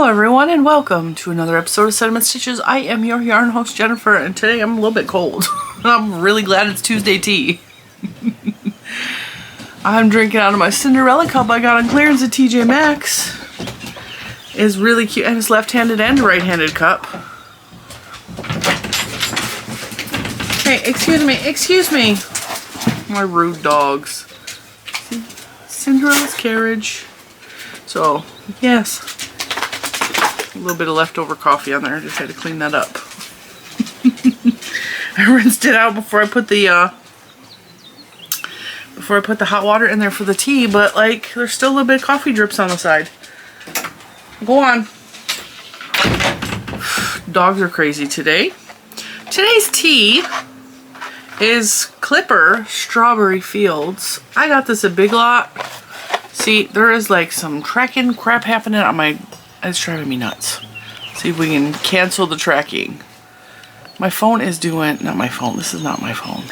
Hello everyone and welcome to another episode of Cinnamon Stitches. I am your yarn host Jennifer and today I'm a little bit cold. I'm really glad it's Tuesday tea. I'm drinking out of my Cinderella cup I got on clearance at TJ Maxx. It's really cute and it's left-handed and right-handed cup. Hey, excuse me. My rude dogs. See? Cinderella's carriage. So, yes. A little bit of leftover coffee on there. I just had to clean that up. I rinsed it out before I put the hot water in there for the tea, but like there's still a little bit of coffee drips on the side. Go on. Dogs are crazy today. Today's tea is Clipper Strawberry Fields. I got this at Big Lot. See, there is like some tracking crap happening on my... It's driving me nuts. See if we can cancel the tracking. My phone is doing... Not my phone. This is not my phone.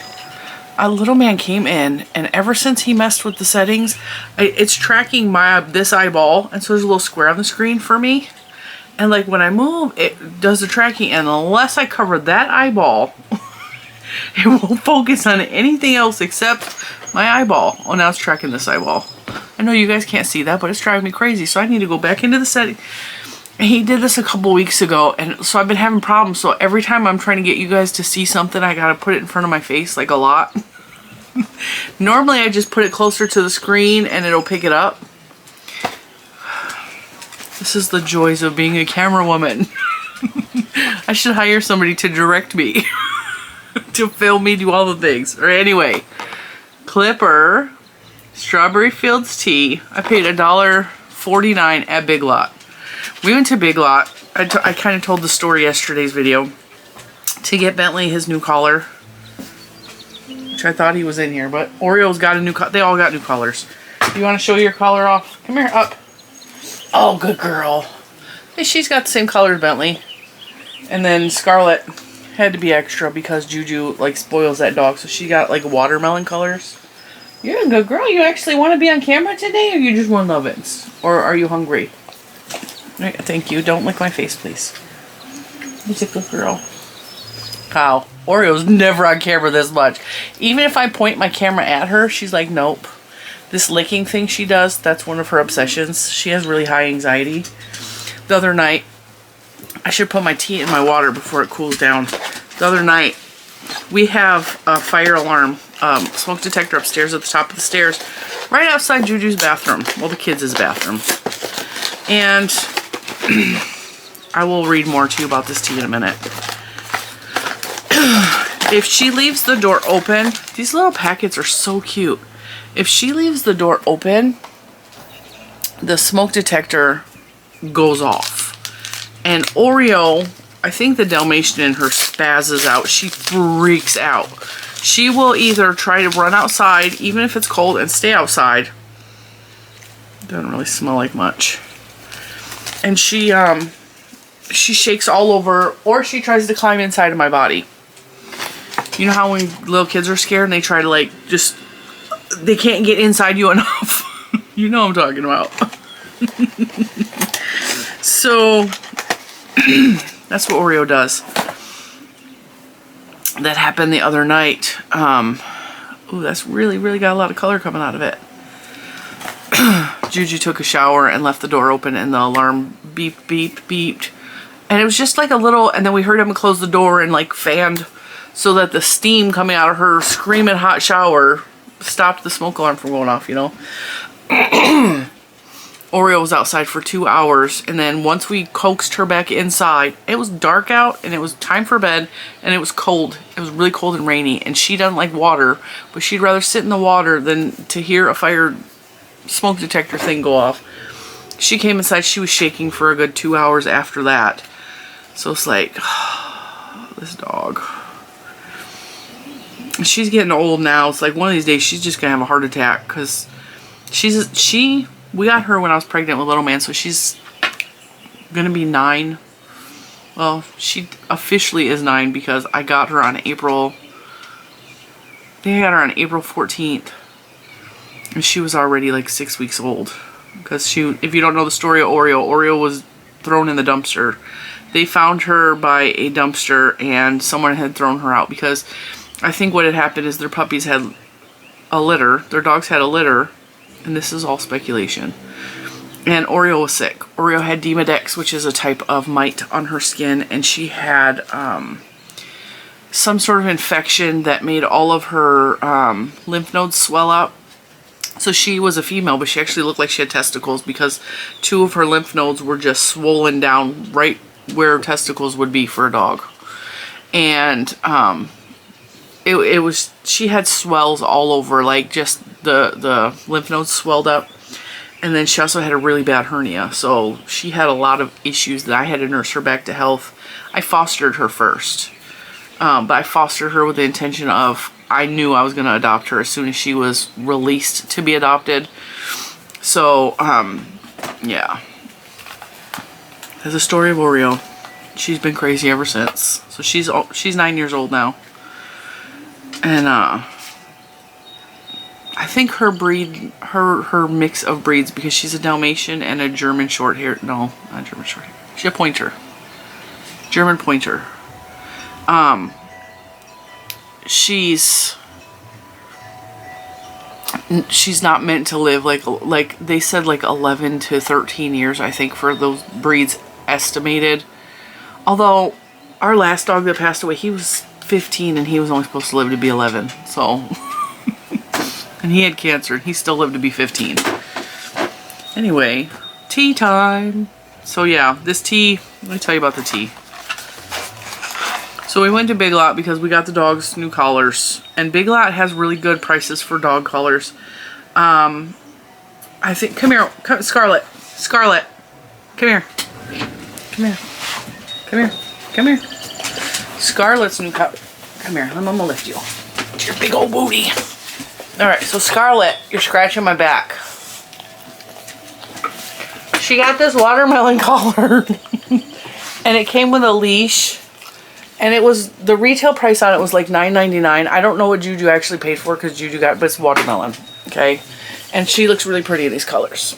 A little man came in, and ever since he messed with the settings, it's tracking this eyeball, and so there's a little square on the screen for me. And like when I move, it does the tracking, and unless I cover that eyeball, it won't focus on anything else except my eyeball. Oh, now it's tracking this eyeball. I know you guys can't see that, but it's driving me crazy. So I need to go back into the setting. And he did this a couple weeks ago, and so I've been having problems. So every time I'm trying to get you guys to see something, I gotta put it in front of my face, like a lot. Normally I just put it closer to the screen and it'll pick it up. This is the joys of being a camera woman. I should hire somebody to direct me. To film me do all the things. Or anyway, Clipper Strawberry Fields tea. I paid $1.49 at Big Lot. We went to Big Lot. I kind of told the story yesterday's video. To get Bentley his new collar. Which I thought he was in here. But Oreo's got a new collar. They all got new collars. You want to show your collar off? Come here, up. Oh, good girl. Hey, she's got the same color as Bentley. And then Scarlett had to be extra because Juju like spoils that dog. So she got like watermelon colors. You're a good girl. You actually want to be on camera today, or you just want lovin's? Or are you hungry? Right, thank you. Don't lick my face, please. You're a good girl. Wow. Oreo's never on camera this much. Even if I point my camera at her, she's like, nope. This licking thing she does, that's one of her obsessions. She has really high anxiety. The other night, I should put my tea in my water before it cools down. The other night, we have a fire alarm smoke detector upstairs at the top of the stairs, right outside Juju's bathroom. Well, the kids' bathroom. And I will read more to you about this tea in a minute. If she leaves the door open, these little packets are so cute. If she leaves the door open, the smoke detector goes off. And Oreo, I think the Dalmatian in her spazzes out. She freaks out. She will either try to run outside, even if it's cold, and stay outside. Doesn't really smell like much. And she shakes all over, or she tries to climb inside of my body. You know how when little kids are scared and they try to like just, they can't get inside you enough? You know what I'm talking about. So, that's what Oreo does. That happened the other night. Ooh, that's really got a lot of color coming out of it. Juju took a shower and left the door open and the alarm beeped. And it was just like a little, and then we heard him close the door and like fanned so that the steam coming out of her screaming hot shower stopped the smoke alarm from going off, you know. Oreo was outside for 2 hours, and then once we coaxed her back inside, it was dark out, and it was time for bed, and it was cold. It was really cold and rainy, and she doesn't like water, but she'd rather sit in the water than to hear a fire smoke detector thing go off. She came inside, she was shaking for a good 2 hours after that. So it's like, this dog. She's getting old now. It's like one of these days she's just gonna have a heart attack, because we got her when I was pregnant with little man, so she's gonna be 9. Well, she officially is 9 because I got her on April 14th. And she was already like 6 weeks old. Because if you don't know the story of Oreo, Oreo was thrown in the dumpster. They found her by a dumpster and someone had thrown her out because I think what had happened is their puppies had a litter. Their dogs had a litter, and this is all speculation. And Oreo was sick. Oreo had Demodex, which is a type of mite on her skin, and she had some sort of infection that made all of her lymph nodes swell up. So she was a female, but she actually looked like she had testicles because 2 of her lymph nodes were just swollen down right where testicles would be for a dog. And it was, she had swells all over, like just the lymph nodes swelled up. And then she also had a really bad hernia. So she had a lot of issues that I had to nurse her back to health. I fostered her first. But I fostered her with the intention of, I knew I was going to adopt her as soon as she was released to be adopted. So, yeah. There's a story of Oreo. She's been crazy ever since. So she's 9 years old now. And, I think her breed, her mix of breeds, because she's a Dalmatian and a German short hair. No, not German short hair. She's a pointer. German pointer. She's not meant to live like they said, like 11 to 13 years, I think, for those breeds estimated. Although our last dog that passed away, he was 15 and he was only supposed to live to be 11. So, and he had cancer and he still lived to be 15. Anyway, tea time. So yeah, this tea, let me tell you about the tea. So we went to Big Lot because we got the dogs new collars, and Big Lot has really good prices for dog collars. I think, come here, Scarlet, come here, come here. Scarlet's new collar. Come here, I'm gonna lift you. It's your big old booty. All right, so Scarlet, you're scratching my back. She got this watermelon collar, and it came with a leash. And it was, the retail price on it was like $9.99. I don't know what Juju actually paid for because Juju got, but it's watermelon, okay? And she looks really pretty in these colors.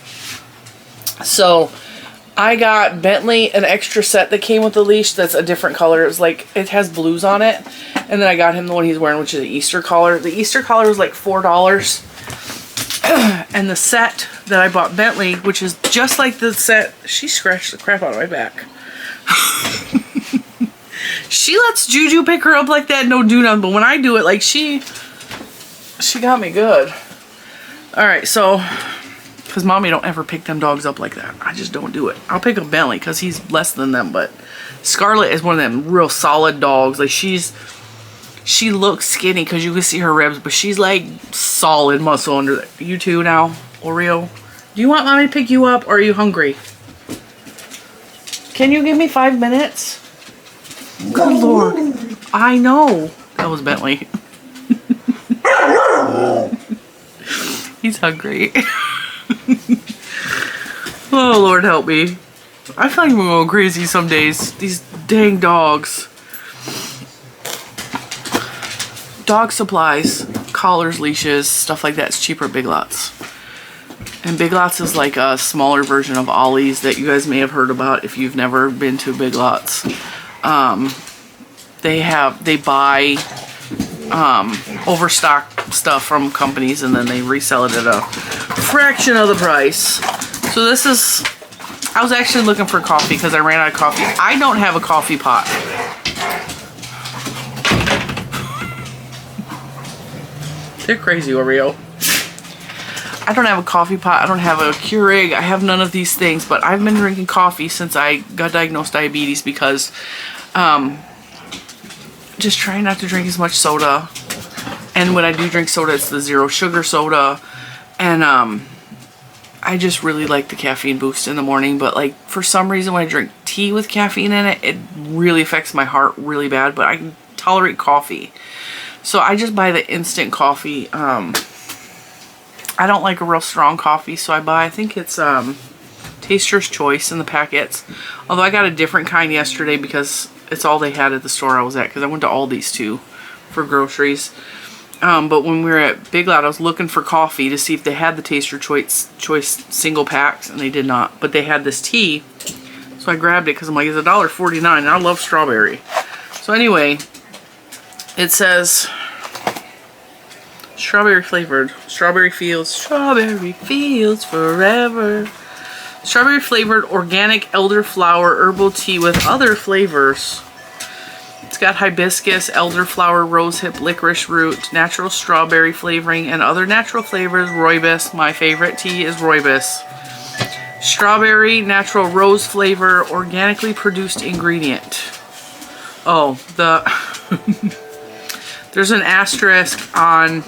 So I got Bentley an extra set that came with the leash that's a different color. It was like, it has blues on it. And then I got him the one he's wearing, which is the Easter collar. The Easter collar was like $4. And the set that I bought Bentley, which is just like the set, she scratched the crap out of my back. She lets Juju pick her up like that and don't do nothing. But when I do it, like she got me good. Alright, so, because Mommy don't ever pick them dogs up like that. I just don't do it. I'll pick up Bentley because he's less than them. But Scarlet is one of them real solid dogs. Like she looks skinny because you can see her ribs. But she's like solid muscle under there. You too now, Oreo? Do you want Mommy to pick you up or are you hungry? Can you give me 5 minutes? Good Lord. I know. That was Bentley. He's hungry. Oh, Lord help me. I feel like I'm going crazy some days. These dang dogs. Dog supplies, collars, leashes, stuff like that is cheaper at Big Lots. And Big Lots is like a smaller version of Ollie's that you guys may have heard about if you've never been to Big Lots. They buy overstock stuff from companies and then they resell it at a fraction of the price. So this is, I was actually looking for coffee because I ran out of coffee. I don't have a coffee pot. They're crazy, Oreo. I don't have a coffee pot. I don't have a Keurig. I have none of these things, but I've been drinking coffee since I got diagnosed diabetes because just trying not to drink as much soda. And when I do drink soda, it's the zero sugar soda. And I just really like the caffeine boost in the morning. But like for some reason when I drink tea with caffeine in it, it really affects my heart really bad. But I can tolerate coffee. So I just buy the instant coffee. I don't like a real strong coffee, so I buy, I think it's Taster's Choice in the packets. Although I got a different kind yesterday because it's all they had at the store I was at, because I went to Aldi's too for groceries. But when we were at Big Lot, I was looking for coffee to see if they had the Taster Choice single packs, and they did not. But they had this tea, so So I grabbed it because I'm like, it's $1.49 and I love strawberry. So anyway, it says strawberry flavored, strawberry fields forever. Strawberry flavored organic elderflower herbal tea with other flavors. It's got hibiscus, elderflower, rosehip, licorice root, natural strawberry flavoring, and other natural flavors. Rooibos. My favorite tea is rooibos. Strawberry, natural rose flavor, organically produced ingredient. Oh, there's an asterisk on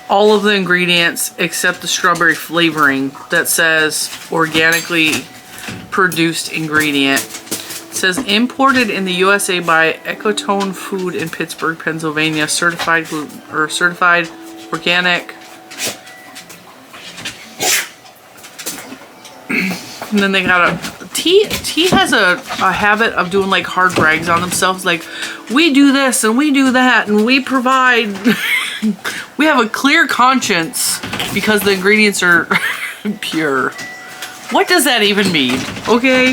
all of the ingredients except the strawberry flavoring that says organically produced ingredient. It says imported in the USA by Ecotone Food in Pittsburgh, Pennsylvania, certified organic. And then they got a tea has a habit of doing like hard brags on themselves, like we do this and we do that and we provide we have a clear conscience because the ingredients are pure. What does that even mean? Okay,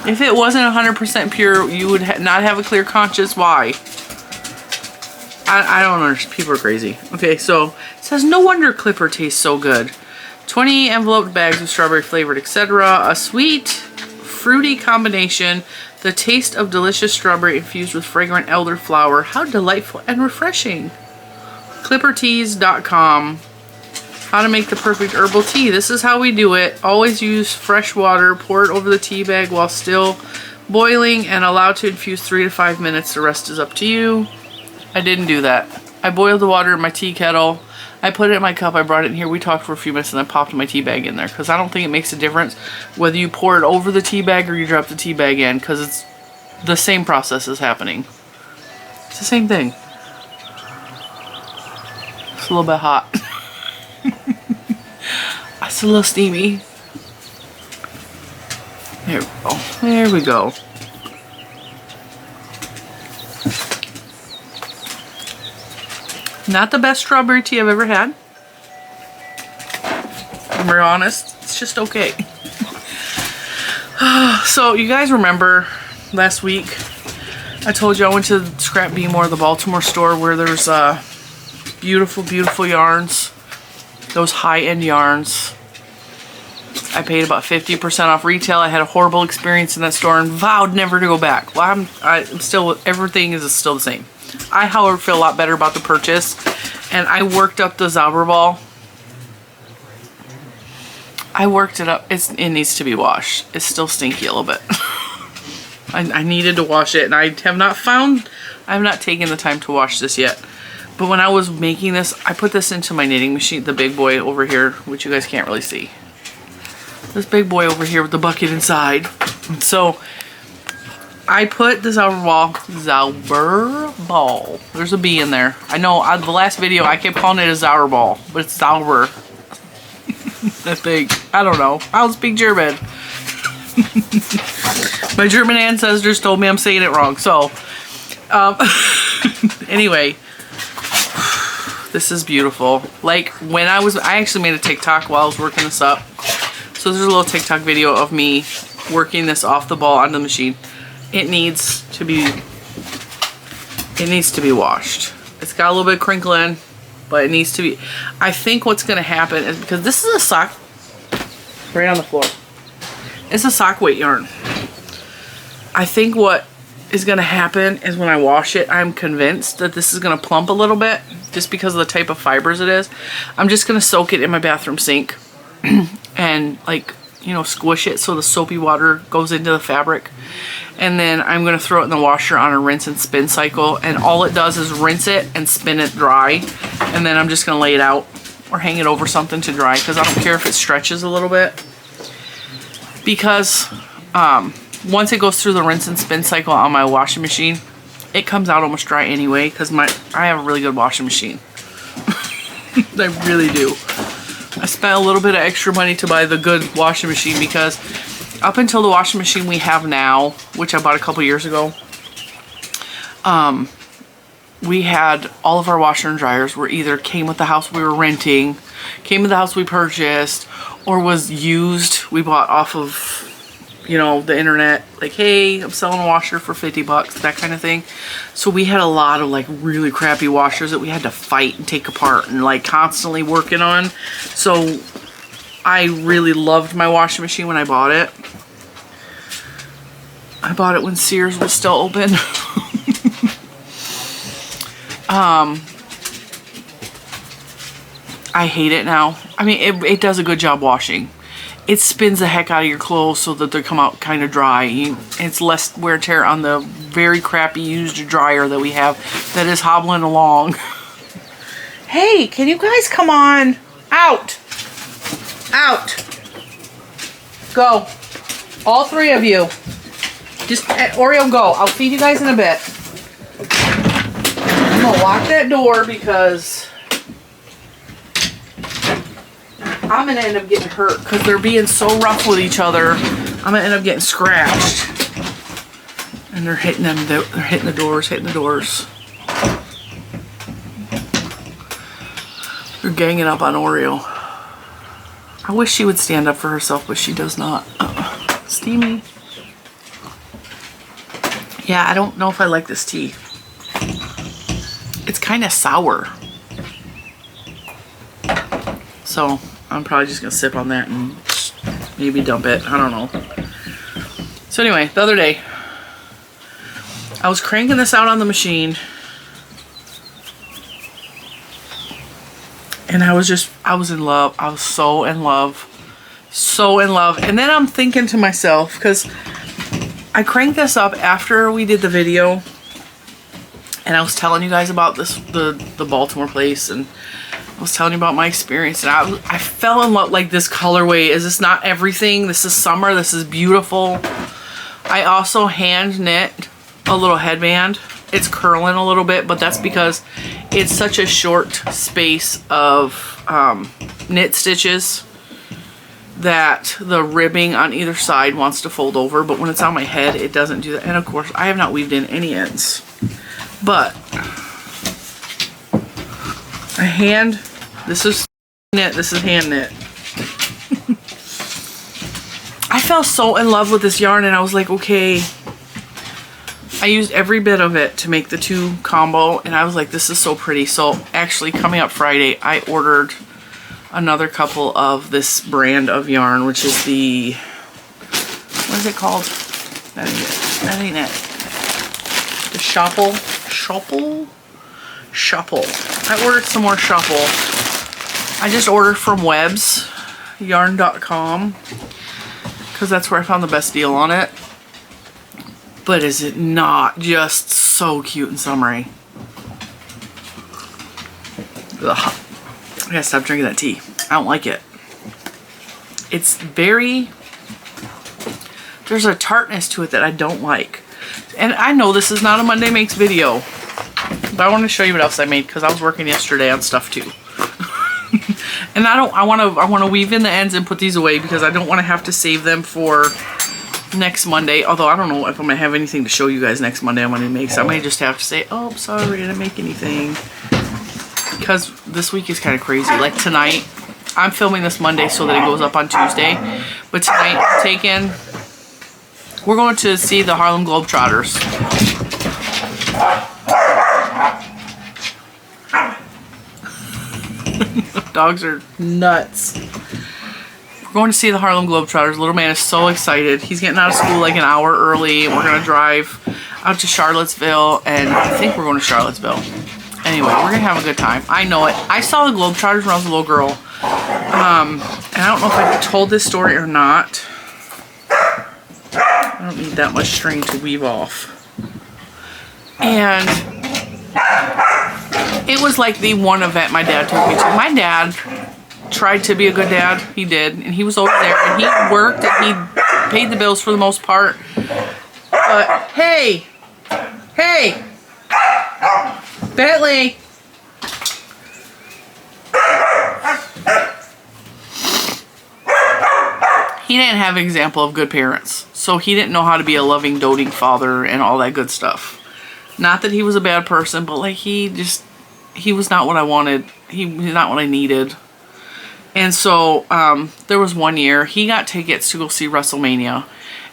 if it wasn't 100% pure, you would not have a clear conscience. Why? I don't understand. People are crazy. Okay, so it says no wonder Clipper tastes so good. 20 enveloped bags of strawberry flavored, etc. A sweet, fruity combination. The taste of delicious strawberry infused with fragrant elderflower. How delightful and refreshing. ClipperTeas.com. How to make the perfect herbal tea. This is how we do it. Always use fresh water. Pour it over the tea bag while still boiling and allow to infuse 3 to 5 minutes. The rest is up to you. I didn't do that. I boiled the water in my tea kettle. I put it in my cup, I brought it in here, we talked for a few minutes, and I popped my tea bag in there. Because I don't think it makes a difference whether you pour it over the tea bag or you drop the tea bag in. Because it's the same process is happening. It's the same thing. It's a little bit hot. It's a little steamy. There we go. There we go. Not the best strawberry tea I've ever had. I'm very honest. It's just okay. So you guys remember last week I told you I went to Scrap Beemore, the Baltimore store, where there's beautiful, beautiful yarns. Those high-end yarns. I paid about 50% off retail. I had a horrible experience in that store and vowed never to go back. Well, I'm still, everything is still the same. I, however, feel a lot better about the purchase, and I worked up the Zauberball. I worked it up. It needs to be washed. It's still stinky a little bit. I needed to wash it, and I have not taken the time to wash this yet. But when I was making this, I put this into my knitting machine, the big boy over here, which you guys can't really see. This big boy over here with the bucket inside. So I put the Zauberball. There's a B in there. I know the last video I kept calling it a Zauberball, but it's Zauber. That big. I don't know. I don't speak German. My German ancestors told me I'm saying it wrong. So, anyway, this is beautiful. Like when I actually made a TikTok while I was working this up. So there's a little TikTok video of me working this off the ball onto the machine. It needs to be washed. It's got a little bit of crinkle in, but it needs to be. I think what's going to happen is, because this is a sock right on the floor. It's a sock weight yarn. I think what is going to happen is when I wash it, I'm convinced that this is going to plump a little bit just because of the type of fibers it is. I'm just going to soak it in my bathroom sink and, like, you know, squish it so the soapy water goes into the fabric. And then I'm going to throw it in the washer on a rinse and spin cycle. And all it does is rinse it and spin it dry. And then I'm just going to lay it out or hang it over something to dry, because I don't care if it stretches a little bit. Because once it goes through the rinse and spin cycle on my washing machine, it comes out almost dry anyway, because I have a really good washing machine. I really do. I spent a little bit of extra money to buy the good washing machine, because up until the washing machine we have now, which I bought a couple years ago, we had all of our washer and dryers were either came with the house we were renting, came with the house we purchased, or was used. We bought off of you know, the internet, like, hey, I'm selling a washer for 50 bucks, that kind of thing. So we had a lot of like really crappy washers that we had to fight and take apart and like constantly working on. So I really loved my washing machine when I bought it. I bought it when Sears was still open. I hate it now. I mean, it does a good job washing. It spins the heck out of your clothes so that they come out kind of dry. It's less wear and tear on the very crappy used dryer that we have that is hobbling along. Hey, can you guys come on? Out. Out. Go. All three of you. Just, Oreo, go. I'll feed you guys in a bit. I'm going to lock that door because I'm going to end up getting hurt because they're being so rough with each other. I'm going to end up getting scratched. And they're hitting them. They're hitting the doors, hitting the doors. They're ganging up on Oreo. I wish she would stand up for herself, but she does not. Steamy. Yeah, I don't know if I like this tea. It's kind of sour. So I'm probably just going to sip on that and maybe dump it. I don't know. So anyway, the other day, I was cranking this out on the machine. And I was in love. I was so in love. So in love. And then I'm thinking to myself, because I cranked this up after we did the video. And I was telling you guys about this, the Baltimore place. And I was telling you about my experience. And I fell in love, like, this colorway. Is this not everything? This is summer. This is beautiful. I also hand knit a little headband. It's curling a little bit, but that's because it's such a short space of knit stitches that the ribbing on either side wants to fold over, but when it's on my head, it doesn't do that. And of course, I have not weaved in any ends, but this is knit, this is hand knit. I fell so in love with this yarn, and I was like, okay, I used every bit of it to make the two combo, and I was like, this is so pretty. So actually, coming up Friday, I ordered another couple of this brand of yarn, which is the, what is it called? That ain't it. The Shuffle. I ordered some more Shuffle. I just ordered from websyarn.com because that's where I found the best deal on it. But is it not just so cute and summery? Ugh. I gotta stop drinking that tea. I don't like it. It's very, there's a tartness to it that I don't like. And I know this is not a Monday Makes video, but I want to show you what else I made because I was working yesterday on stuff too. And I want to weave in the ends and put these away because I don't want to have to save them for next Monday. Although I don't know if I'm gonna have anything to show you guys next Monday on Monday Makes. I may just have to say, oh, sorry, I didn't make anything. Because this week is kind of crazy. Like tonight, I'm filming this Monday so that it goes up on Tuesday. But tonight, we're going to see the Harlem Globetrotters. Dogs are nuts. We're going to see the Harlem Globetrotters. Little man is so excited. He's getting out of school like an hour early. We're going to drive out to Charlottesville, and I think we're going to Charlottesville. Anyway, we're going to have a good time. I know it. I saw the Globetrotters when I was a little girl. And I don't know if I told this story or not. I don't need that much string to weave off. And it was like the one event my dad took me to. My dad tried to be a good dad. He did. And he was over there. And he worked and he paid the bills for the most part. But, hey! Hey! Bentley! He didn't have an example of good parents. So he didn't know how to be a loving, doting father and all that good stuff. Not that he was a bad person, but like he was not what I wanted. He was not what I needed. And so there was one year he got tickets to go see WrestleMania.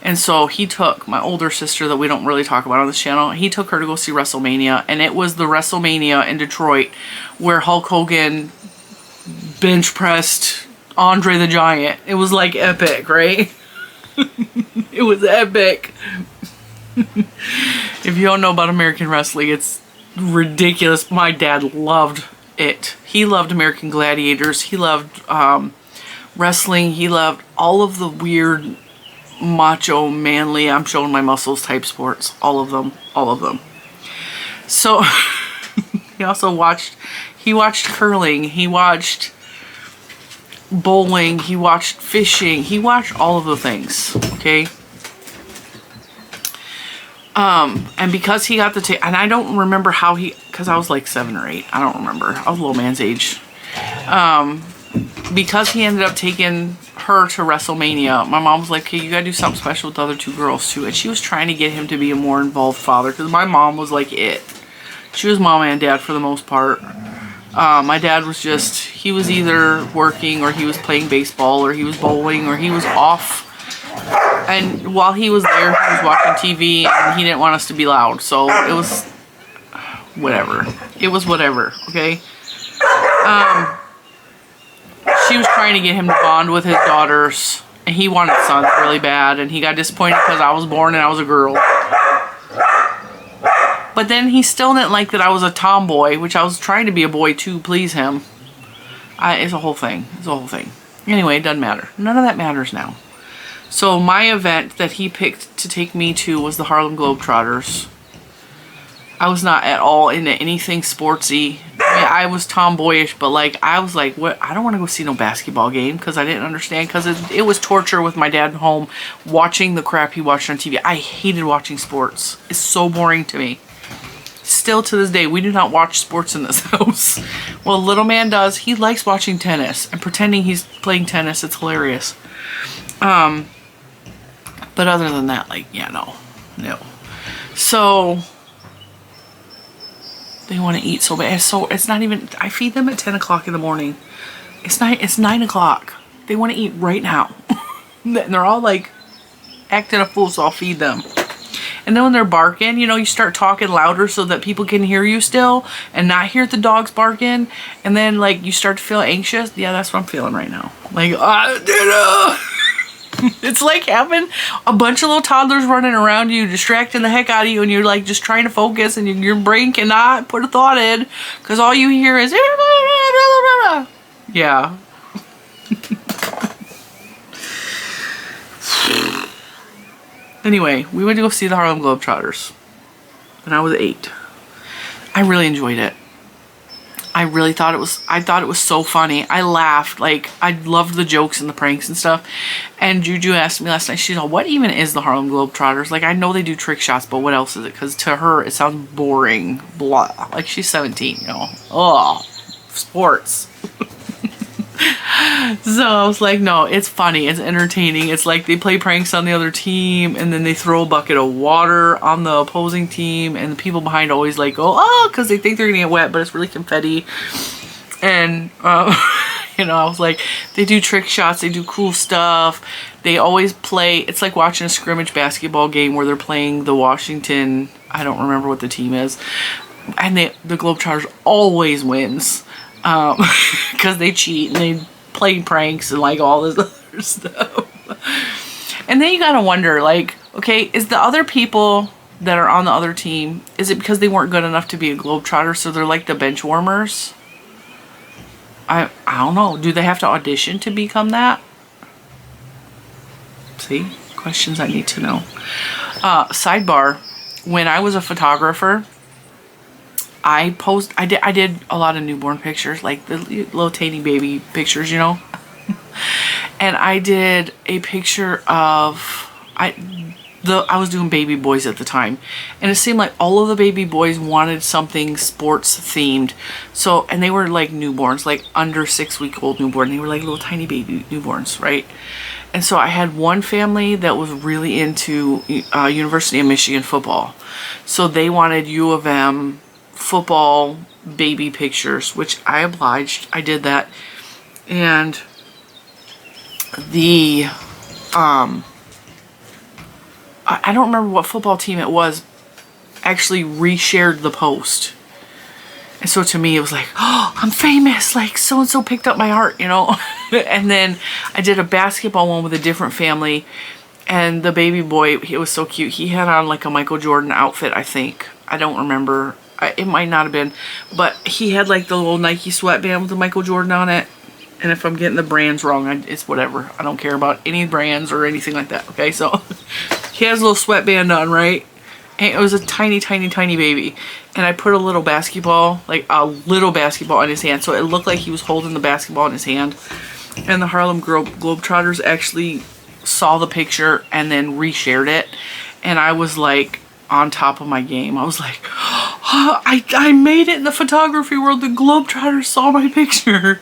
And so he took my older sister that we don't really talk about on this channel. He took her to go see WrestleMania, and it was the WrestleMania in Detroit where Hulk Hogan bench pressed Andre the Giant. It was like epic, right? It was epic. If you don't know about American wrestling, it's ridiculous. My dad loved it. He loved American Gladiators. He loved wrestling. He loved all of the weird, macho, manly, I'm showing my muscles type sports. All of them. All of them. So he also watched curling. He watched bowling. He watched fishing. He watched all of the things. Okay. And because he got the take, and I don't remember how because I was like 7 or 8. I don't remember. I was a little man's age. Because he ended up taking her to WrestleMania, my mom was like, okay, you gotta do something special with the other 2 girls too. And she was trying to get him to be a more involved father, because my mom was like it. She was mom and dad for the most part. My dad was he was either working, or he was playing baseball, or he was bowling, or he was off. And while he was there, he was watching TV, and he didn't want us to be loud. So it was whatever. It was whatever, okay? She was trying to get him to bond with his daughters, and he wanted sons really bad, and he got disappointed because I was born and I was a girl. But then he still didn't like that I was a tomboy, which I was trying to be a boy to please him. It's a whole thing. It's a whole thing. Anyway, it doesn't matter. None of that matters now. So my event that he picked to take me to was the Harlem Globetrotters. I was not at all into anything sportsy. I mean, I was tomboyish, but like I was like, what? I don't want to go see no basketball game, because I didn't understand, because it was torture with my dad at home watching the crap he watched on TV. I hated watching sports. It's so boring to me. Still to this day, we do not watch sports in this house. Well, little man does. He likes watching tennis and pretending he's playing tennis. It's hilarious. But other than that, like, yeah, no. So they want to eat so bad. So it's not even, I feed them at 10 o'clock in the morning. It's 9 o'clock. They want to eat right now. And they're all like acting a fool, so I'll feed them. And then when they're barking, you know, you start talking louder so that people can hear you still and not hear the dogs barking. And then like you start to feel anxious. Yeah, that's what I'm feeling right now. Like, dinner. It's like having a bunch of little toddlers running around you, distracting the heck out of you, and you're like just trying to focus, and your brain cannot put a thought in because all you hear is yeah. Anyway, we went to go see the Harlem Globetrotters when I was 8. I really enjoyed it. I thought it was so funny. I laughed. Like, I loved the jokes and the pranks and stuff. And Juju asked me last night, she's like, what even is the Harlem Globetrotters? Like, I know they do trick shots, but what else is it? Because to her, it sounds boring. Blah. Like, she's 17, you know. Oh, sports. So I was like, no, it's funny. It's entertaining. It's like they play pranks on the other team, and then they throw a bucket of water on the opposing team, and the people behind always like go, oh, because they think they're gonna get wet, but it's really confetti. And you know, I was like, they do trick shots, they do cool stuff. They always play, it's like watching a scrimmage basketball game where they're playing the Washington, I don't remember what the team is, and the Globetrotters always wins. Because they cheat and they play pranks and like all this other stuff. And then you gotta wonder, like, okay, is the other people that are on the other team, is it because they weren't good enough to be a Globetrotter, so they're like the bench warmers? I don't know. Do they have to audition to become that? See? Questions I need to know. Sidebar, when I was a photographer, I did a lot of newborn pictures, like the little tiny baby pictures, you know. And I did a picture of I was doing baby boys at the time, and it seemed like all of the baby boys wanted something sports themed. So, and they were like newborns, like under 6-week-old newborn. They were like little tiny baby newborns, right? And so I had one family that was really into University of Michigan football. So they wanted U of M football baby pictures, which I obliged. I did that. And the I don't remember what football team it was, actually reshared the post. And so to me, it was like, oh, I'm famous. Like, so-and-so picked up my heart, you know? And then I did a basketball one with a different family. And the baby boy, it was so cute. He had on like a Michael Jordan outfit, I think. I don't remember. It might not have been. But he had like the little Nike sweatband with the Michael Jordan on it. And if I'm getting the brands wrong, it's whatever. I don't care about any brands or anything like that, okay? So he has a little sweatband on, right? And it was a tiny, tiny, tiny baby. And I put a little basketball, like a little basketball in his hand. So it looked like he was holding the basketball in his hand. And the Harlem Globetrotters actually saw the picture and then reshared it. And I was like on top of my game. I was like, oh, I made it in the photography world. The Globetrotters saw my picture.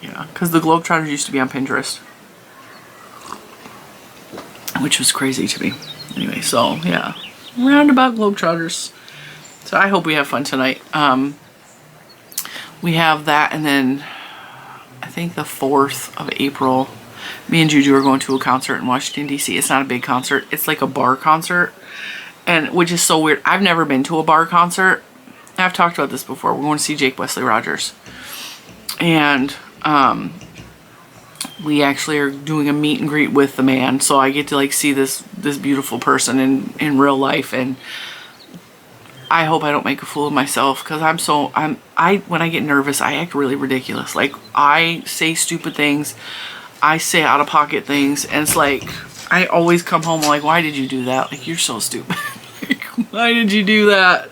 Yeah, because the Globetrotters used to be on Pinterest. Which was crazy to me. Anyway, so yeah, roundabout Globetrotters. So I hope we have fun tonight. We have that, and then I think the 4th of April, me and Juju are going to a concert in Washington, D.C. It's not a big concert. It's like a bar concert, and which is so weird. I've never been to a bar concert. I've talked about this before. We're going to see Jake Wesley Rogers. And we actually are doing a meet and greet with the man, so I get to like see this beautiful person in real life, and I hope I don't make a fool of myself, because when I get nervous, I act really ridiculous. Like, I say stupid things, I say out of pocket things, and it's like I always come home like, why did you do that? Like, you're so stupid. Like, why did you do that?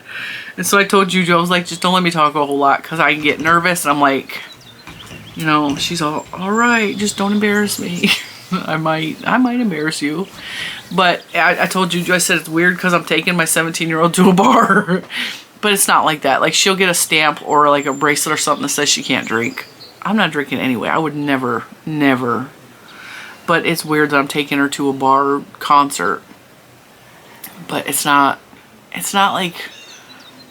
And so I told Juju, I was like, just don't let me talk a whole lot, because I get nervous, and I'm like, you know, she's all right, just don't embarrass me. I might embarrass you. But I told Juju, I said it's weird because I'm taking my 17-year-old to a bar. But it's not like that. Like, she'll get a stamp or like a bracelet or something that says she can't drink. I'm not drinking anyway. I would never. But it's weird that I'm taking her to a bar concert. But it's not like,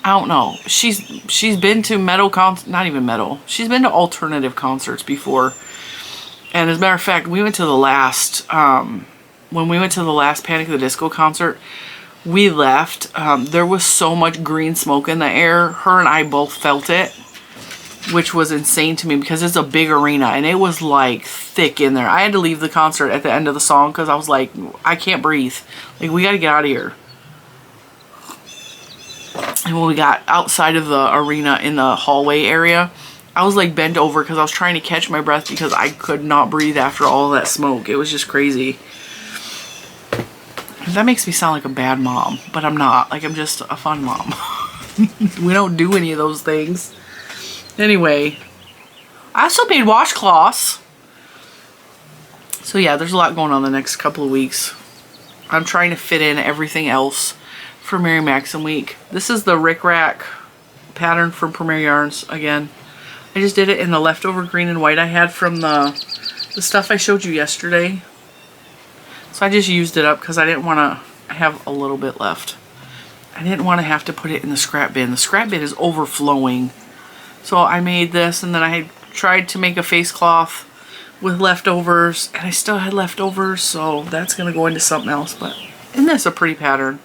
I don't know. She's been to metal not even metal. She's been to alternative concerts before. And as a matter of fact, we went to the last, when we went to the last Panic at the Disco concert, we left. There was so much green smoke in the air. Her and I both felt it, which was insane to me because it's a big arena and it was like thick in there. I had to leave the concert at the end of the song because I was like, I can't breathe. Like, we got to get out of here. And when we got outside of the arena in the hallway area, I was like bent over because I was trying to catch my breath because I could not breathe after all that smoke. It was just crazy. That makes me sound like a bad mom, but I'm not. Like, I'm just a fun mom. We don't do any of those things. Anyway, I also made washcloths. So yeah, there's a lot going on the next couple of weeks. I'm trying to fit in everything else for Mary Maxim Week. This is the Rick Rack pattern from Premier Yarns again. I just did it in the leftover green and white I had from the stuff I showed you yesterday. So I just used it up because I didn't want to have a little bit left. I didn't want to have to put it in the scrap bin. The scrap bin is overflowing. So I made this, and then I had tried to make a face cloth with leftovers, and I still had leftovers, so that's going to go into something else. But isn't this a pretty pattern?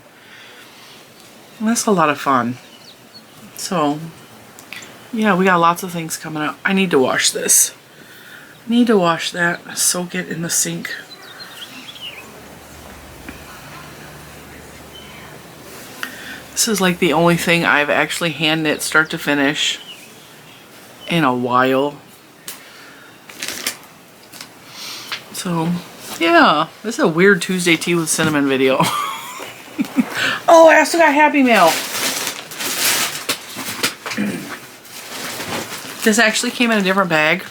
And that's a lot of fun. So yeah, we got lots of things coming up. I need to wash this. Need to wash that. Soak it in the sink. This is like the only thing I've actually hand knit start to finish in a while. So yeah, this is a weird Tuesday tea with cinnamon video. Oh, I also got Happy Mail. This actually came in a different bag.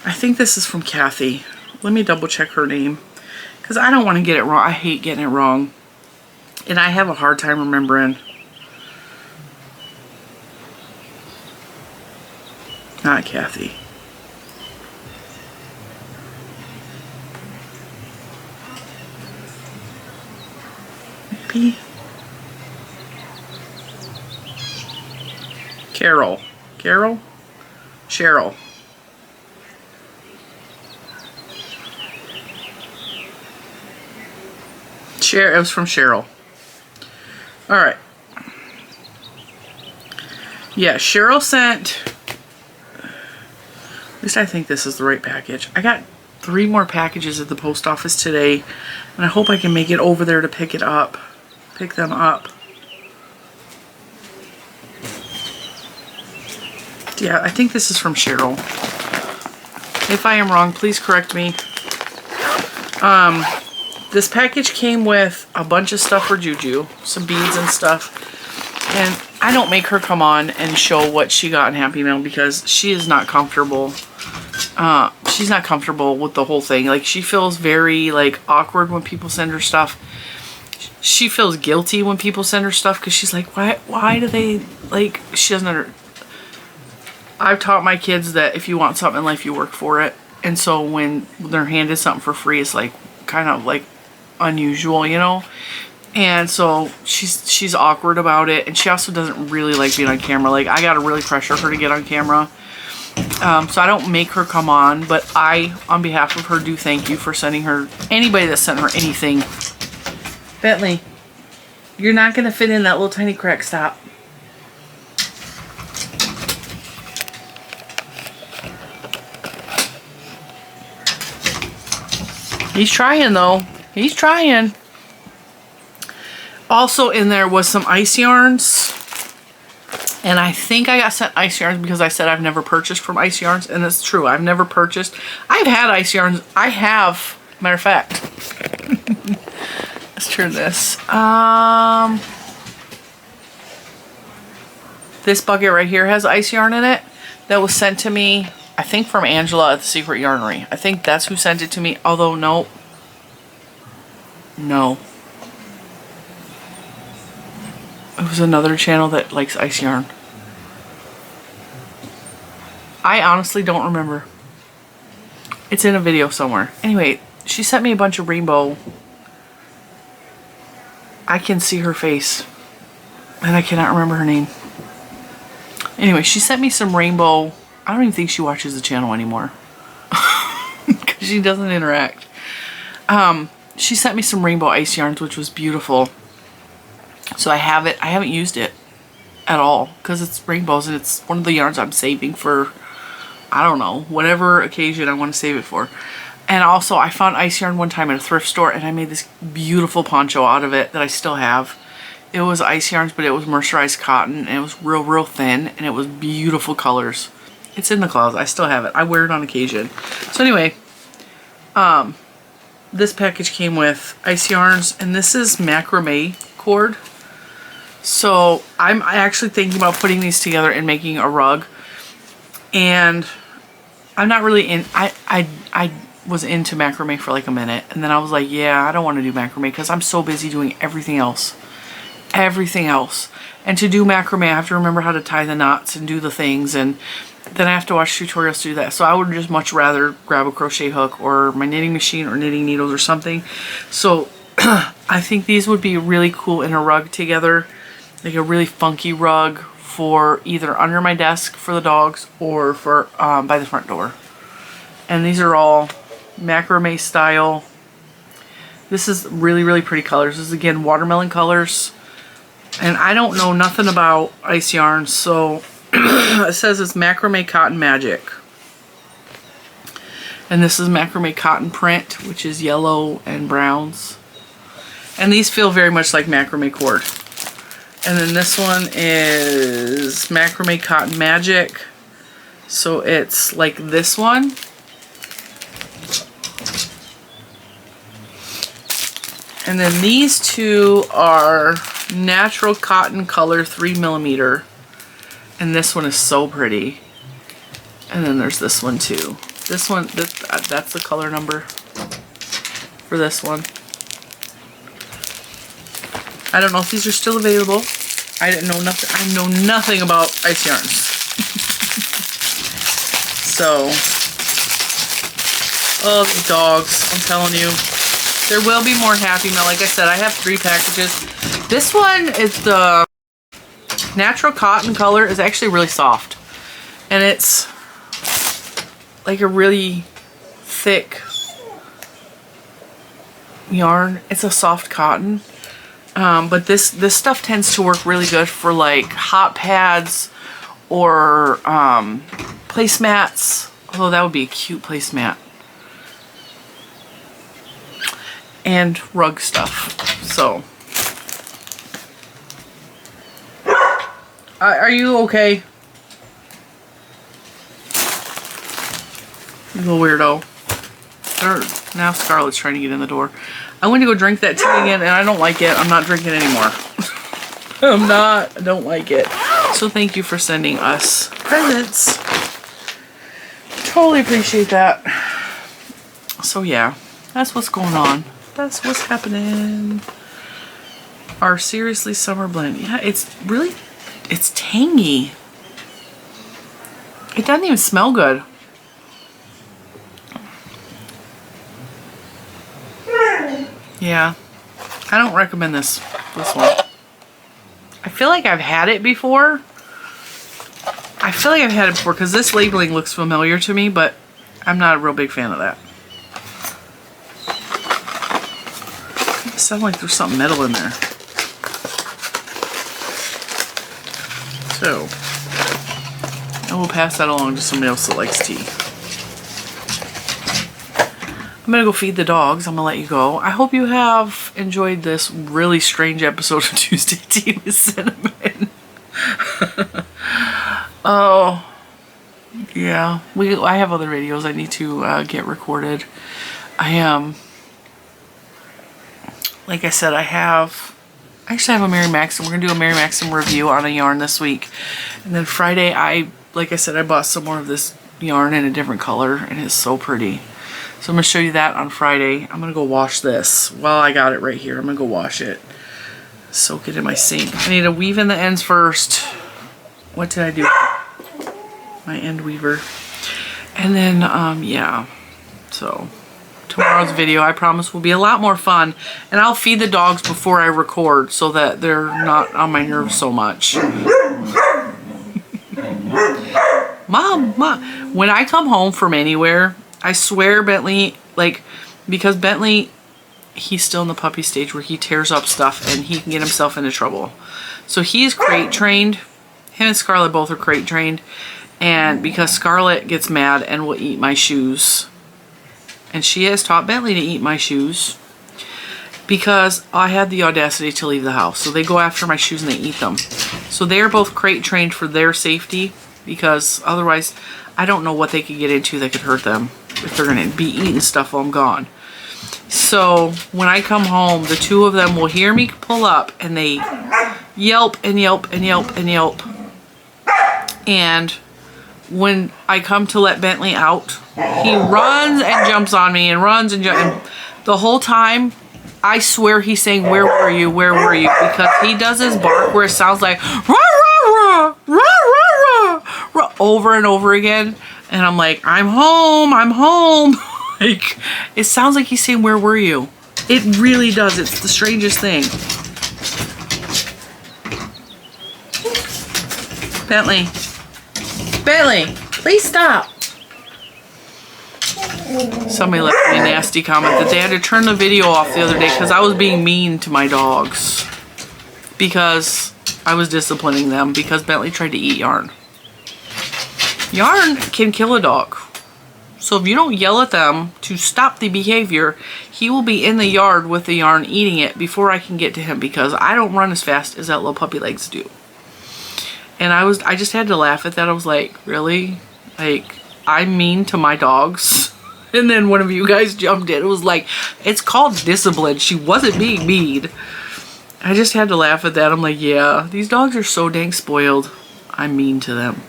I think this is from Kathy. Let me double check her name, because I don't want to get it wrong. I hate getting it wrong. And I have a hard time remembering. Not Kathy. Maybe Carol. Carol? Cheryl. It was from Cheryl. Alright. Yeah, Cheryl sent... At least I think this is the right package. I got 3 more packages at the post office today, and I hope I can make it over there to pick it up. Pick them up. Yeah, I think this is from Cheryl. If I am wrong, please correct me. This package came with a bunch of stuff for Juju, some beads and stuff. And I don't make her come on and show what she got in Happy Mail because she is not comfortable. She's not comfortable with the whole thing. Like, she feels very, like, awkward when people send her stuff. She feels guilty when people send her stuff because she's like, why do they, like, she doesn't under... I've taught my kids that if you want something in life, you work for it. And so when they're handed something for free, it's like, kind of like unusual, you know? And so she's awkward about it, and she also doesn't really like being on camera. Like, I gotta really pressure her to get on camera. So I don't make her come on, but I, on behalf of her, do thank you for sending her, anybody that sent her anything. Bentley, you're not gonna fit in that little tiny crack. Stop. He's trying though. He's trying. Also in there was some ice yarns. And I think I got sent ice yarns because I said I've never purchased from Ice Yarns. And it's true. I've never purchased. I've had ice yarns. I have. Matter of fact. Let's turn this. This bucket right here has ice yarn in it. That was sent to me, I think, from Angela at the Secret Yarnery. I think that's who sent it to me. Although, no. No. It was another channel that likes ice yarn. I honestly don't remember. It's in a video somewhere. Anyway, she sent me a bunch of rainbow. I can see her face. And I cannot remember her name. Anyway, she sent me some rainbow. I don't even think she watches the channel anymore. Because she doesn't interact. She sent me some rainbow ice yarns, which was beautiful. So I have it. I haven't used it at all because it's rainbows and it's one of the yarns I'm saving for, I don't know, whatever occasion I want to save it for. And also I found ice yarn one time at a thrift store and I made this beautiful poncho out of it that I still have. It was ice yarns, but it was mercerized cotton and it was real thin and it was beautiful colors. It's in the closet. I still have it. I wear it on occasion. So anyway, this package came with ice yarns and this is macrame cord. So I'm actually thinking about putting these together and making a rug. And I'm not really in, I was into macrame for like a minute. And then I was like, yeah, I don't want to do macrame because I'm so busy doing everything else. Everything else. And to do macrame, I have to remember how to tie the knots and do the things. And then I have to watch tutorials to do that. So I would just much rather grab a crochet hook or my knitting machine or knitting needles or something. So I think these would be really cool in a rug together. Like a really funky rug for either under my desk for the dogs or for by the front door. And these are all macrame style. This is really pretty colors. This is again watermelon colors. And I don't know nothing about ice yarns, so it says it's macrame cotton magic. And this is macrame cotton print, which is yellow and browns. And these feel very much like macrame cord. And then this one is macrame cotton magic. So it's like this one. And then these two are natural cotton color 3mm. And this one is so pretty. And then there's this one too. This one, that's the color number for this one. I don't know if these are still available. I didn't know nothing. I know nothing about ice yarns. So, oh, the dogs! I'm telling you, there will be more Happy Mail. Like I said, I have 3 packages. This one is the natural cotton color. Is actually really soft, and it's like a really thick yarn. It's a soft cotton. But this stuff tends to work really good for like hot pads or placemats. Although that would be a cute placemat. And rug stuff. So, are you okay? You little weirdo. Now Scarlett's trying to get in the door. I went to go drink that tea again and I don't like it. I'm not drinking anymore. I don't like it. So thank you for sending us presents. Totally appreciate that. So yeah, that's what's going on. That's what's happening. Our Seriously Summer Blend. Yeah, it's tangy. It doesn't even smell good. Yeah, I don't recommend this one. I feel like I've had it before. Because this labeling looks familiar to me, but I'm not a real big fan of that. It sounds like there's something metal in there. So, I will pass that along to somebody else that likes tea. I'm gonna go feed the dogs. I'm gonna let you go. I hope you have enjoyed this really strange episode of Tuesday Tea with Cinnamon. Oh, yeah. I have other videos I need to get recorded. Like I said, I actually have a Mary Maxim. We're gonna do a Mary Maxim review on a yarn this week, and then Friday, like I said, I bought some more of this yarn in a different color, and it's so pretty. So I'm going to show you that on Friday. I'm going to go wash this. Well, I got it right here. I'm going to go wash it. Soak it in my sink. I need to weave in the ends first. What did I do? My end weaver. And then, yeah. So, tomorrow's video, I promise, will be a lot more fun. And I'll feed the dogs before I record so that they're not on my nerves so much. Mom. When I come home from anywhere, I swear Bentley, like, because Bentley, he's still in the puppy stage where he tears up stuff and he can get himself into trouble. So he's crate trained. Him and Scarlett both are crate trained. And because Scarlett gets mad and will eat my shoes. And she has taught Bentley to eat my shoes. Because I had the audacity to leave the house. So they go after my shoes and they eat them. So they are both crate trained for their safety. Because otherwise, I don't know what they could get into that could hurt them. If they're going to be eating stuff while I'm gone. So when I come home, the two of them will hear me pull up and they yelp and yelp and yelp and yelp. And when I come to let Bentley out, he runs and jumps on me and runs and jumps. And the whole time, I swear he's saying, "Where were you? Where were you?" Because he does his bark where it sounds like rah, rah, rah, rah, rah, rah, rah, over and over again. And I'm like, "I'm home, I'm home." Like, it sounds like he's saying, "Where were you?" It really does. It's the strangest thing. Bentley, please stop. Somebody left me a nasty comment that they had to turn the video off the other day because I was being mean to my dogs. Because I was disciplining them because Bentley tried to eat yarn. Yarn can kill a dog. So if you don't yell at them to stop the behavior, he will be in the yard with the yarn eating it before I can get to him because I don't run as fast as that little puppy legs do. And I just had to laugh at that. I was like, really? Like, I'm mean to my dogs? And then one of you guys jumped in. It was like, it's called discipline. She wasn't being mean. I just had to laugh at that. I'm like, yeah, these dogs are so dang spoiled. I'm mean to them.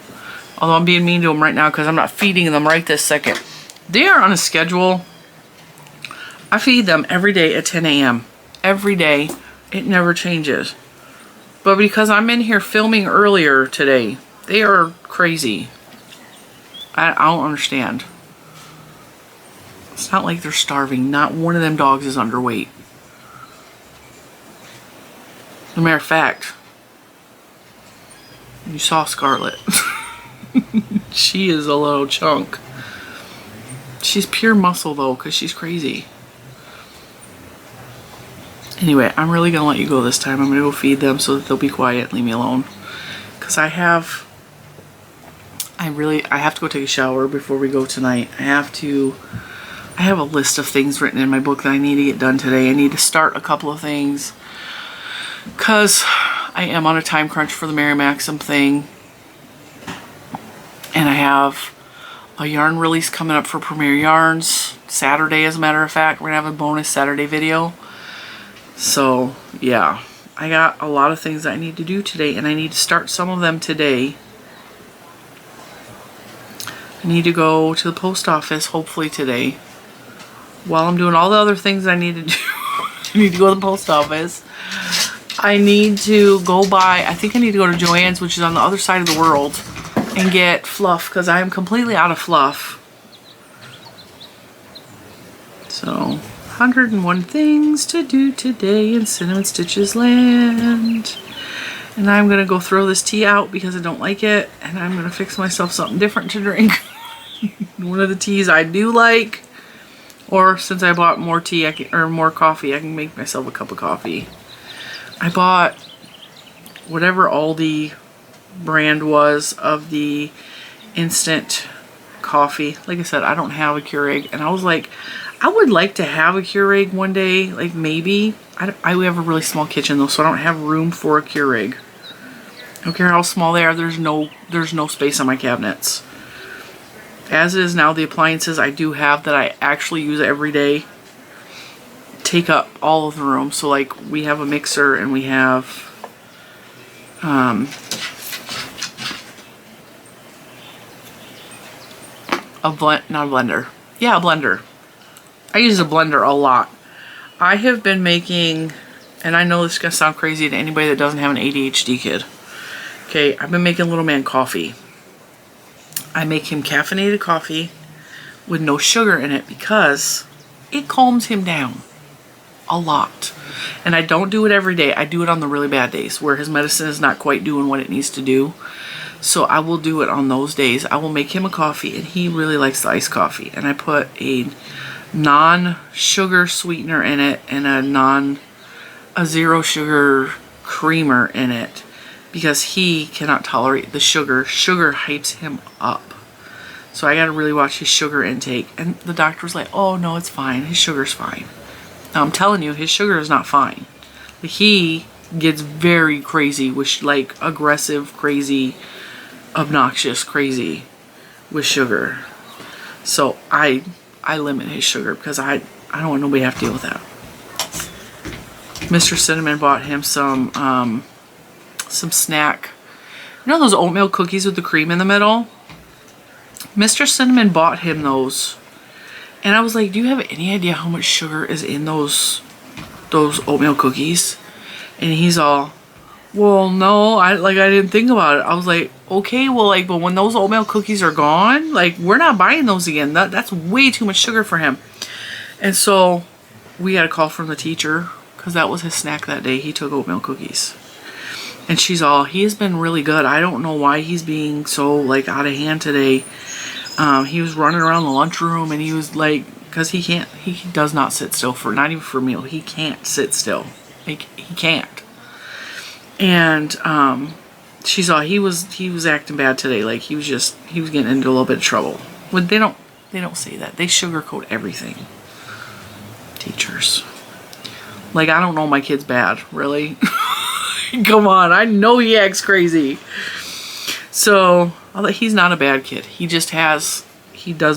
Although I'm being mean to them right now because I'm not feeding them right this second. They are on a schedule. I feed them every day at 10 a.m. Every day. It never changes. But because I'm in here filming earlier today, they are crazy. I don't understand. It's not like they're starving. Not one of them dogs is underweight. As a matter of fact, you saw Scarlett. She is a little chunk. She's pure muscle though, because she's crazy. Anyway, I'm really gonna let you go this time. I'm gonna go feed them so that they'll be quiet and leave me alone. Because I have to go take a shower before we go tonight. I have a list of things written in my book that I need to get done today. I need to start a couple of things because I am on a time crunch for the Mary Maxim thing. And I have a yarn release coming up for Premier Yarns Saturday, as a matter of fact. We're gonna have a bonus Saturday video. So yeah, I got a lot of things that I need to do today, and I need to start some of them today. I need to go to the post office hopefully today. While I'm doing all the other things I need to do, I need to go to the post office. I need to go buy, I think I need to go to Joann's, which is on the other side of the world, and get fluff, because I am completely out of fluff. So, 101 things to do today in Cinnamon Stitches land. And I'm going to go throw this tea out because I don't like it. And I'm going to fix myself something different to drink. One of the teas I do like. Or since I bought more tea, or more coffee, I can make myself a cup of coffee. I bought whatever Aldi brand was of the instant coffee. Like I said, I don't have a Keurig. And I was like, I would like to have a Keurig one day, like maybe. I have a really small kitchen though, so I don't have room for a Keurig. I don't care how small they are, there's no space on my cabinets. As is now, the appliances I do have that I actually use every day take up all of the room. So like we have a mixer and we have a blender. I use a blender a lot. I have been making, and I know this is going to sound crazy to anybody that doesn't have an ADHD kid. Okay, I've been making little man coffee. I make him caffeinated coffee with no sugar in it because it calms him down a lot. And I don't do it every day. I do it on the really bad days where his medicine is not quite doing what it needs to do. So I will do it on those days. I will make him a coffee, and he really likes the iced coffee. And I put a non-sugar sweetener in it and a zero sugar creamer in it because he cannot tolerate the sugar. Sugar hypes him up. So I got to really watch his sugar intake. And the doctor was like, oh no, it's fine. His sugar's fine. Now, I'm telling you, his sugar is not fine. He gets very crazy with, like, aggressive, crazy, obnoxious, crazy with sugar. So I limit his sugar because I don't want nobody to have to deal with that. Mr. Cinnamon bought him some snack. You know those oatmeal cookies with the cream in the middle? Mr. Cinnamon bought him those. And I was like, do you have any idea how much sugar is in those oatmeal cookies? And he's all, well, no, I didn't think about it. I was like, okay, well, like, but when those oatmeal cookies are gone, like, we're not buying those again. That's way too much sugar for him. And so we got a call from the teacher because that was his snack that day. He took oatmeal cookies. And she's all, he has been really good. I don't know why he's being so, like, out of hand today. He was running around the lunchroom and he was like, because he does not sit still not even for a meal. He can't sit still. Like, he can't. And she's all, he was acting bad today. Like, he was getting into a little bit of trouble. But they don't say that. They sugarcoat everything. Teachers. Like, I don't know my kid's bad, really. Come on, I know he acts crazy. So, he's not a bad kid. He does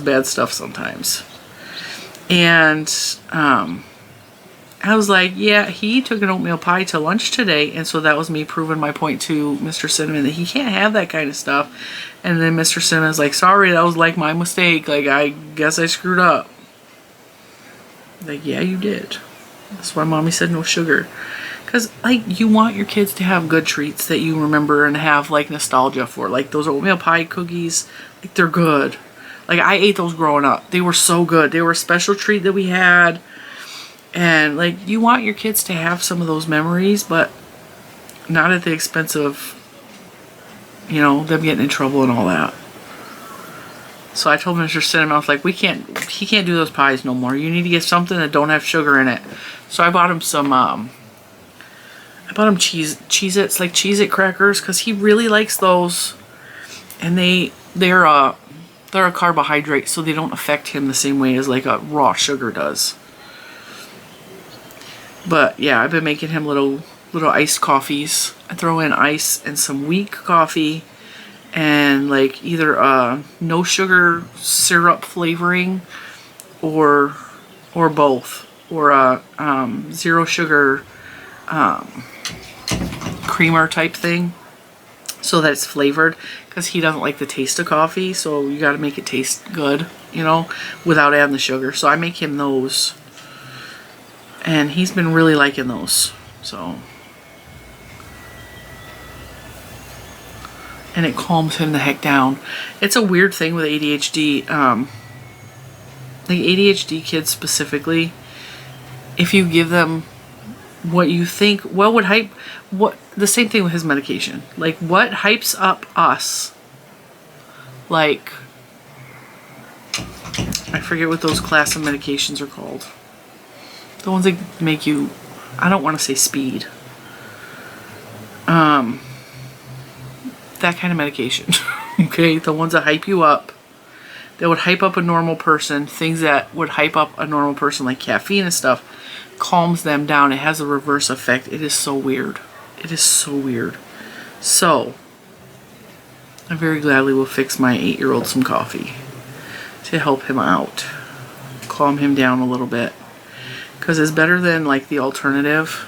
bad stuff sometimes. And I was like, yeah, he took an oatmeal pie to lunch today. And so that was me proving my point to Mr. Cinnamon that he can't have that kind of stuff. And then Mr. Cinnamon was like, sorry, that was like my mistake. Like, I guess I screwed up. Like, yeah, you did. That's why Mommy said no sugar. Because, like, you want your kids to have good treats that you remember and have, like, nostalgia for. Like, those oatmeal pie cookies, like, they're good. Like, I ate those growing up. They were so good. They were a special treat that we had. And, like, you want your kids to have some of those memories, but not at the expense of, you know, them getting in trouble and all that. So I told Mr. Cinnamon, I was like, he can't do those pies no more. You need to get something that don't have sugar in it. So I bought him some, I bought him Cheez-Its, like Cheez-It crackers, because he really likes those. And they're a carbohydrate, so they don't affect him the same way as like a raw sugar does. But yeah, I've been making him little iced coffees. I throw in ice and some weak coffee and like either no sugar syrup flavoring or both, or zero sugar creamer type thing, so that it's flavored, because he doesn't like the taste of coffee, so you got to make it taste good, you know, without adding the sugar. So I make him those, and he's been really liking those. So, and it calms him the heck down. It's a weird thing with ADHD. The ADHD kids specifically, if you give them what you think, what would hype, what, the same thing with his medication. Like, what hypes up us? Like, I forget what those class of medications are called. The ones that make you, I don't want to say speed. That kind of medication. Okay, the ones that hype you up, that would hype up a normal person, things that would hype up a normal person like caffeine and stuff, calms them down. It has a reverse effect. It is so weird. It is so weird. So, I very gladly will fix my 8-year-old some coffee to help him out, calm him down a little bit, because it's better than like the alternative.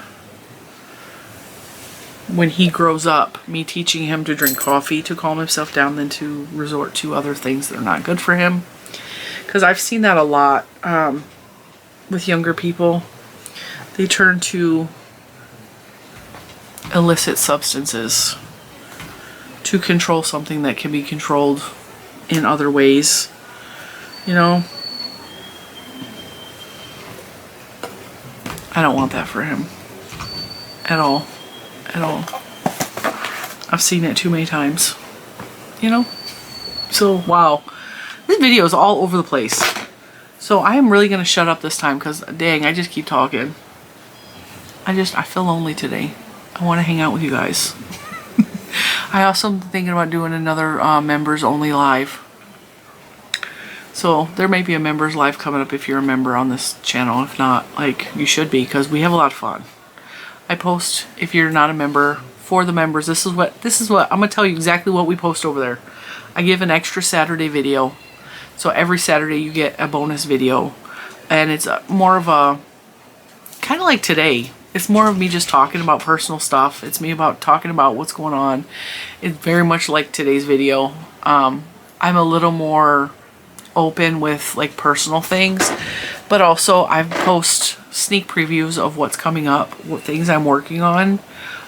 When he grows up, me teaching him to drink coffee to calm himself down than to resort to other things that are not good for him. Because I've seen that a lot with younger people. They turn to illicit substances to control something that can be controlled in other ways, you know. I don't want that for him at all. At all. I've seen it too many times, you know. So wow, this video is all over the place. So I am really gonna shut up this time, because dang, I just keep talking. I feel lonely today. I want to hang out with you guys. I also am thinking about doing another members only live. So there may be a members live coming up if you're a member on this channel. If not, like, you should be, because we have a lot of fun. I post, if you're not a member, for the members, this is what I'm gonna tell you exactly what we post over there. I give an extra Saturday video, so every Saturday you get a bonus video, and it's more of a kind of like today. It's more of me just talking about personal stuff. It's me about talking about what's going on. It's very much like today's video. I'm a little more open with like personal things, but also I post sneak previews of what's coming up, what things I'm working on.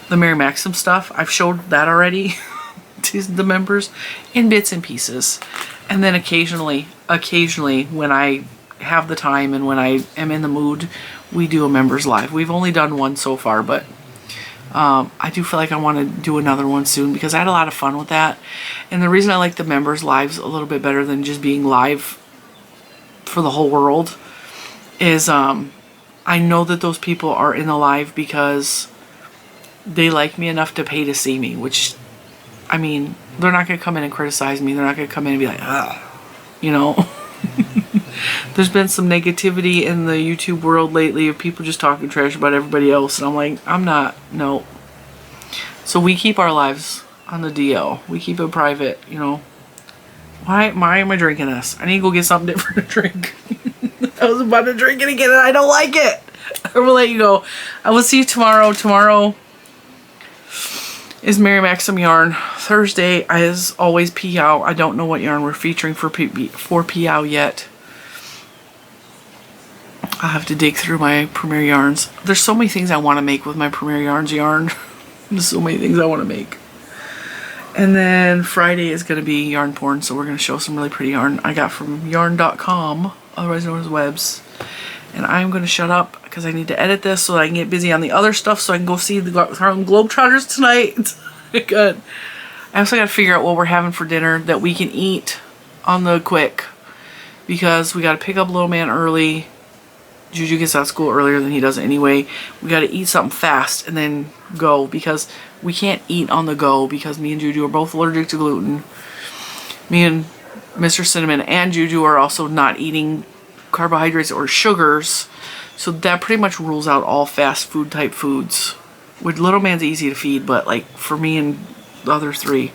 The Mary Maxim stuff, I've showed that already to the members in bits and pieces. And then occasionally when I have the time and when I am in the mood, we do a members live. We've only done one so far, but I do feel like I want to do another one soon, because I had a lot of fun with that. And the reason I like the members lives a little bit better than just being live for the whole world is I know that those people are in the live because they like me enough to pay to see me, which, I mean, they're not going to come in and criticize me. They're not going to come in and be like, ah, you know. There's been some negativity in the YouTube world lately of people just talking trash about everybody else, and I'm like, I'm not, no. So we keep our lives on the DL. We keep it private, you know. Why am I drinking this? I need to go get something different to drink. I was about to drink it again and I don't like it. I will let you go. I will see you tomorrow. Tomorrow is Mary Maxim Yarn. Thursday, as always, P.O. I don't know what yarn we're featuring for P.O. yet. I'll have to dig through my Premier Yarns. There's so many things I want to make with my Premier Yarns yarn. There's so many things I want to make. And then Friday is going to be yarn porn, so we're going to show some really pretty yarn I got from yarn.com, otherwise known as Webs. And I'm going to shut up because I need to edit this so that I can get busy on the other stuff so I can go see the Harlem Globetrotters tonight. Good. I also got to figure out what we're having for dinner that we can eat on the quick because we got to pick up little man early. Juju gets out of school earlier than he does anyway. We got to eat something fast and then go because we can't eat on the go because me and Juju are both allergic to gluten. Me and Mr. Cinnamon and Juju are also not eating carbohydrates or sugars. So that pretty much rules out all fast food type foods. With little man's easy to feed, but like for me and the other three,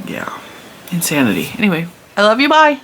yeah, insanity. Anyway, I love you, bye.